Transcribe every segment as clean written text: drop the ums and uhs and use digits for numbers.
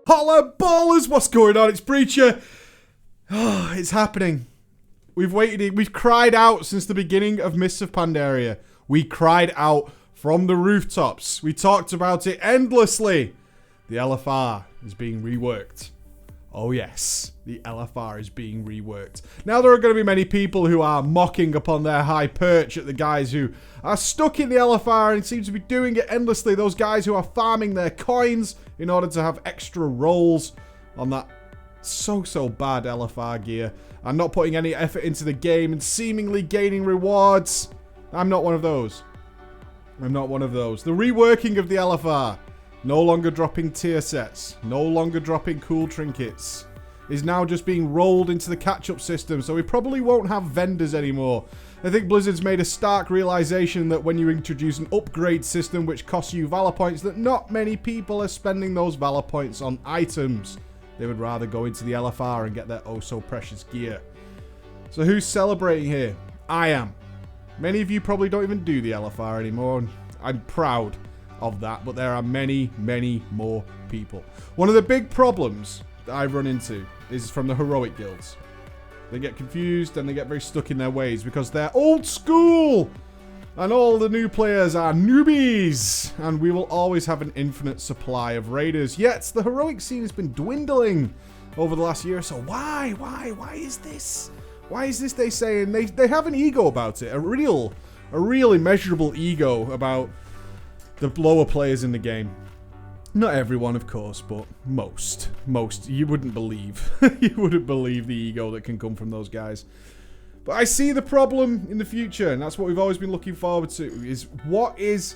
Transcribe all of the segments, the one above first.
Holla ballers, what's going on? It's Breacher. Oh, it's happening. We've waited, we've cried out since the beginning of Mists of Pandaria. We cried out from the rooftops. We talked about it endlessly. The LFR is being reworked. Oh yes, the LFR is being reworked. Now there are going to be many people who are mocking upon their high perch at the guys who are stuck in the LFR and seem to be doing it endlessly. Those guys who are farming their coins in order to have extra rolls on that so bad LFR gear and not putting any effort into the game and seemingly gaining rewards. I'm not one of those. I'm not one of those. The reworking of the LFR, no longer dropping tier sets, no longer dropping cool trinkets, is now just being rolled into the catch-up system, so we probably won't have vendors anymore. I think Blizzard's made a stark realization that when you introduce an upgrade system which costs you Valor points, that not many people are spending those Valor points on items. They would rather go into the LFR and get their oh-so-precious gear. So who's celebrating here? I am. Many of you probably don't even do the LFR anymore, and I'm proud of that, but there are many more people. One of the big problems that I've run into is from the heroic guilds. They get confused and they get very stuck in their ways because they're old school and all the new players are newbies, and we will always have an infinite supply of raiders. Yet the heroic scene has been dwindling over the last year or so. Why is this? Why is this, they say? And they have an ego about it, a real immeasurable ego about the lower players in the game. Not everyone, of course, but most. You wouldn't believe. You wouldn't believe the ego that can come from those guys. But I see the problem in the future, and that's what we've always been looking forward to, is what is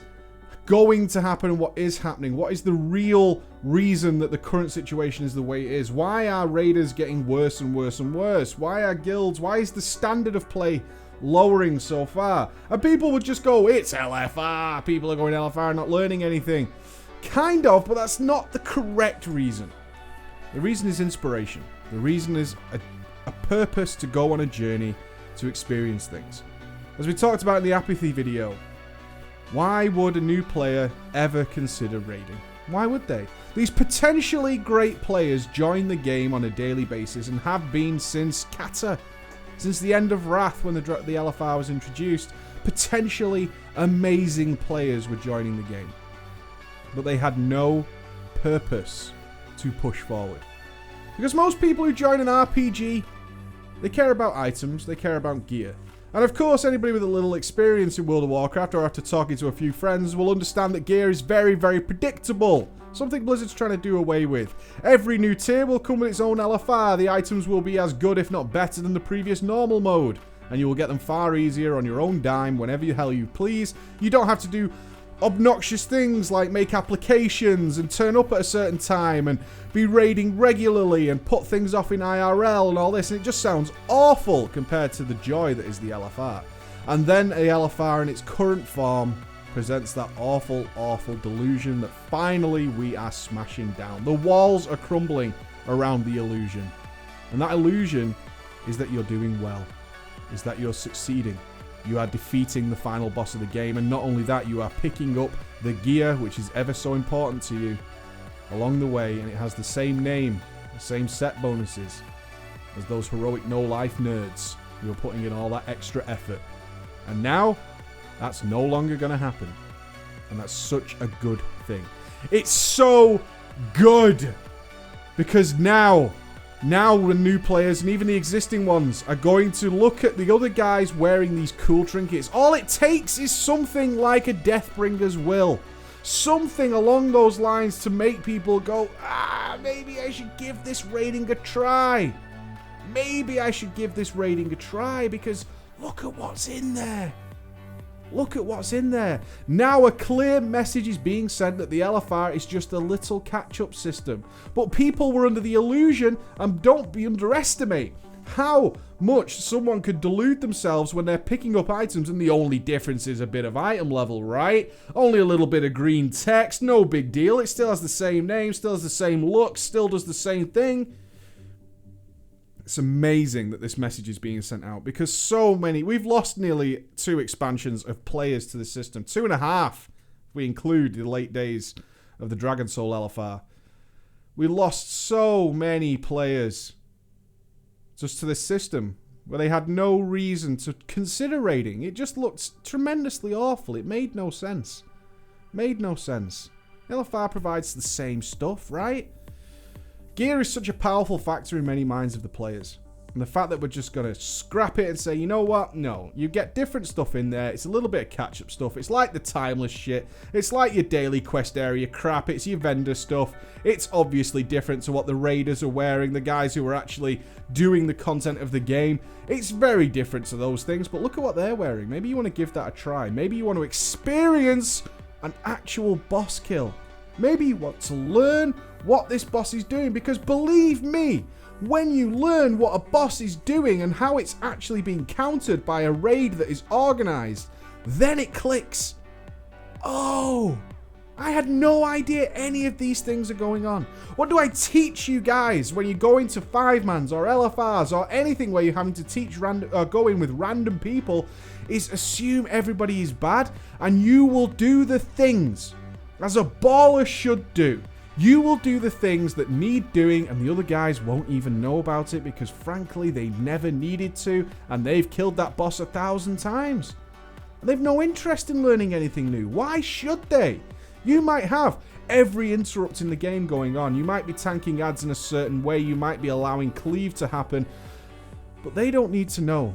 going to happen and what is happening. What is the real reason that the current situation is the way it is? Why are raiders getting worse and worse and worse? Why are guilds? Why is the standard of play lowering so far? And people would just go, it's LFR. People are going LFR, not learning anything. Kind of, but that's not the correct reason. The reason is inspiration. The reason is a purpose to go on a journey to experience things. As we talked about in the apathy video, why would a new player ever consider raiding? Why would they? These potentially great players join the game on a daily basis and have been since Kata. Since the end of Wrath, when the LFR was introduced, potentially amazing players were joining the game. But they had no purpose to push forward. Because most people who join an RPG, they care about items, they care about gear. And of course, anybody with a little experience in World of Warcraft or after talking to a few friends will understand that gear is very predictable. Something Blizzard's trying to do away with. Every new tier will come with its own LFR. The items will be as good, if not better, than the previous normal mode. And you will get them far easier on your own dime whenever the hell you please. You don't have to do obnoxious things like make applications and turn up at a certain time and be raiding regularly and put things off in IRL and all this. And it just sounds awful compared to the joy that is the LFR. And then the LFR in its current form presents that awful delusion that finally we are smashing down. The walls are crumbling around the illusion. And that illusion is that you're doing well, is that you're succeeding. You are defeating the final boss of the game, and not only that, you are picking up the gear, which is ever so important to you, along the way, and it has the same name, the same set bonuses as those heroic no-life nerds who are putting in all that extra effort. And now, that's no longer going to happen. And that's such a good thing. It's so good! Because now the new players and even the existing ones are going to look at the other guys wearing these cool trinkets. All it takes is something like a Deathbringer's Will. Something along those lines to make people go, maybe I should give this raiding a try. Maybe I should give this raiding a try because look at what's in there. Look at what's in there. Now a clear message is being sent that the LFR is just a little catch-up system. But people were under the illusion, and don't be underestimate how much someone could delude themselves when they're picking up items and the only difference is a bit of item level, right? Only a little bit of green text, no big deal. It still has the same name, still has the same look, still does the same thing. It's amazing that this message is being sent out because so many... We've lost nearly 2 expansions of players to the system. 2.5 if we include the late days of the Dragon Soul LFR. We lost so many players just to this system where they had no reason to consider raiding. It just looked tremendously awful. It made no sense. Made no sense. LFR provides the same stuff, right? Gear is such a powerful factor in many minds of the players. And the fact that we're just going to scrap it and say, you know what? No. You get different stuff in there. It's a little bit of catch-up stuff. It's like the timeless shit. It's like your daily quest area crap. It's your vendor stuff. It's obviously different to what the raiders are wearing, the guys who are actually doing the content of the game. It's very different to those things, but look at what they're wearing. Maybe you want to give that a try. Maybe you want to experience an actual boss kill. Maybe you want to learn what this boss is doing, because believe me, when you learn what a boss is doing and how it's actually being countered by a raid that is organized, then it clicks. Oh, I had no idea any of these things are going on. What do I teach you guys when you go into 5-mans or LFRs or anything where you're having to teach go in with random people is assume everybody is bad and you will do the things as a baller should do. You will do the things that need doing and the other guys won't even know about it because frankly they never needed to and they've killed that boss 1,000 times. And they've no interest in learning anything new. Why should they? You might have every interrupt in the game going on. You might be tanking ads in a certain way. You might be allowing cleave to happen. But they don't need to know.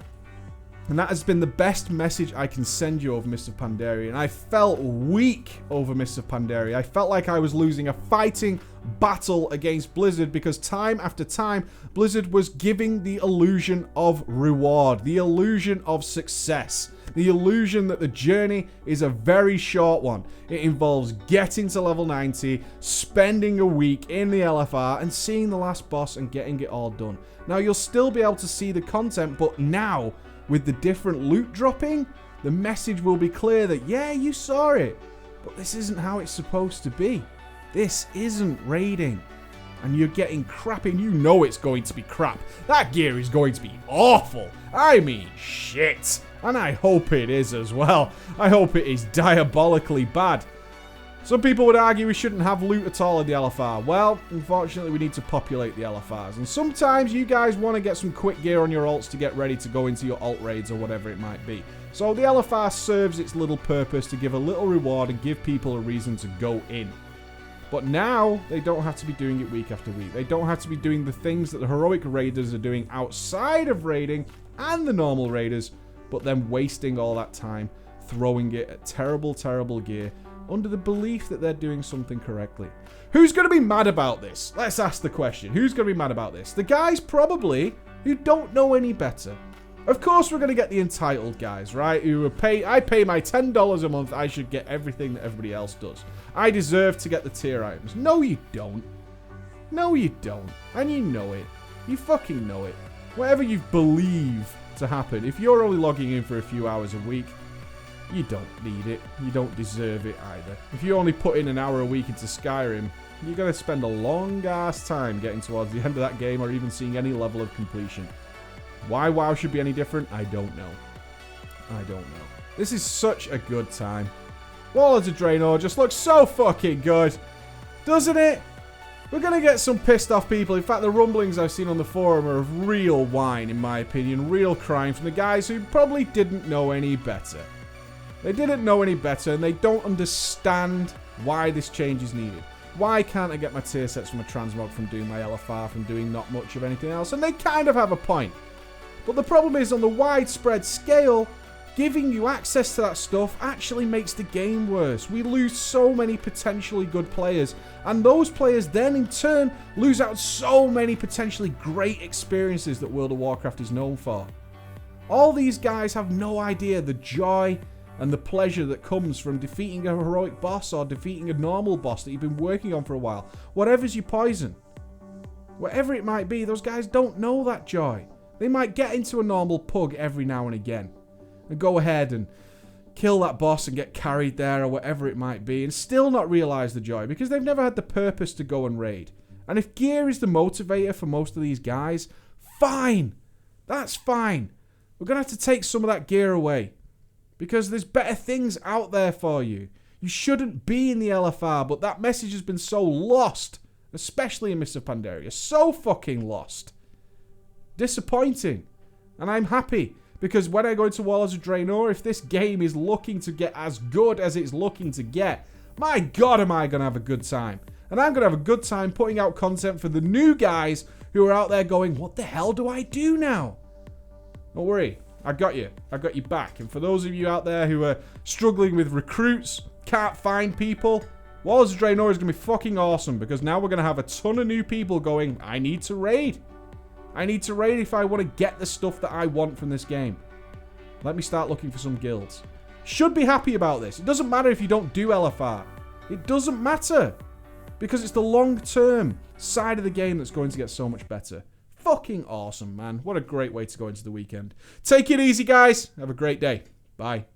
And that has been the best message I can send you over Mists of Pandaria. And I felt weak over Mists of Pandaria. I felt like I was losing a fighting battle against Blizzard because time after time, Blizzard was giving the illusion of reward, the illusion of success, the illusion that the journey is a very short one. It involves getting to level 90, spending a week in the LFR, and seeing the last boss and getting it all done. Now, you'll still be able to see the content, but now, with the different loot dropping, the message will be clear that, yeah, you saw it, but this isn't how it's supposed to be. This isn't raiding. And you're getting crap and you know it's going to be crap. That gear is going to be awful. I mean, shit. And I hope it is as well. I hope it is diabolically bad. Some people would argue we shouldn't have loot at all in the LFR. Well, unfortunately, we need to populate the LFRs. And sometimes you guys want to get some quick gear on your alts to get ready to go into your alt raids or whatever it might be. So the LFR serves its little purpose to give a little reward and give people a reason to go in. But now, they don't have to be doing it week after week. They don't have to be doing the things that the heroic raiders are doing outside of raiding and the normal raiders, but then wasting all that time throwing it at terrible, terrible gear under the belief that they're doing something correctly. Who's going to be mad about this? Let's ask the question. Who's going to be mad about this? The guys probably who don't know any better. Of course we're going to get the entitled guys, right? Who I pay my $10 a month, I should get everything that everybody else does. I deserve to get the tier items. No, you don't. No, you don't. And you know it. You fucking know it. Whatever you believe to happen, if you're only logging in for a few hours a week, you don't need it. You don't deserve it either. If you only put in an hour a week into Skyrim, you're going to spend a long-ass time getting towards the end of that game or even seeing any level of completion. Why WoW should be any different, I don't know. I don't know. This is such a good time. Warlords of Draenor just looks so fucking good. Doesn't it? We're going to get some pissed off people. In fact, the rumblings I've seen on the forum are of real whine, in my opinion. Real crying from the guys who probably didn't know any better. They didn't know any better, and they don't understand why this change is needed. Why can't I get my tier sets from a transmog, from doing my LFR, from doing not much of anything else? And they kind of have a point. But the problem is, on the widespread scale, giving you access to that stuff actually makes the game worse. We lose so many potentially good players, and those players then in turn lose out so many potentially great experiences that World of Warcraft is known for. All these guys have no idea the joy and the pleasure that comes from defeating a heroic boss or defeating a normal boss that you've been working on for a while. Whatever's your poison. Whatever it might be, those guys don't know that joy. They might get into a normal pug every now and again and go ahead and kill that boss and get carried there or whatever it might be and still not realize the joy because they've never had the purpose to go and raid. And if gear is the motivator for most of these guys, fine. That's fine. We're going to have to take some of that gear away because there's better things out there for you. You shouldn't be in the LFR, but that message has been so lost especially in Mists of Pandaria. So fucking lost. Disappointing. And I'm happy, because when I go into Warlords of Draenor, if this game is looking to get as good as it's looking to get, my God, am I going to have a good time. And I'm going to have a good time putting out content for the new guys who are out there going, what the hell do I do now? Don't worry. I got you. I got you back. And for those of you out there who are struggling with recruits, can't find people, Warlords of Draenor is going to be fucking awesome, because now we're going to have a ton of new people going, I need to raid. I need to raid if I want to get the stuff that I want from this game. Let me start looking for some guilds. Should be happy about this. It doesn't matter if you don't do LFR. It doesn't matter. Because it's the long-term side of the game that's going to get so much better. Fucking awesome, man. What a great way to go into the weekend. Take it easy, guys. Have a great day. Bye.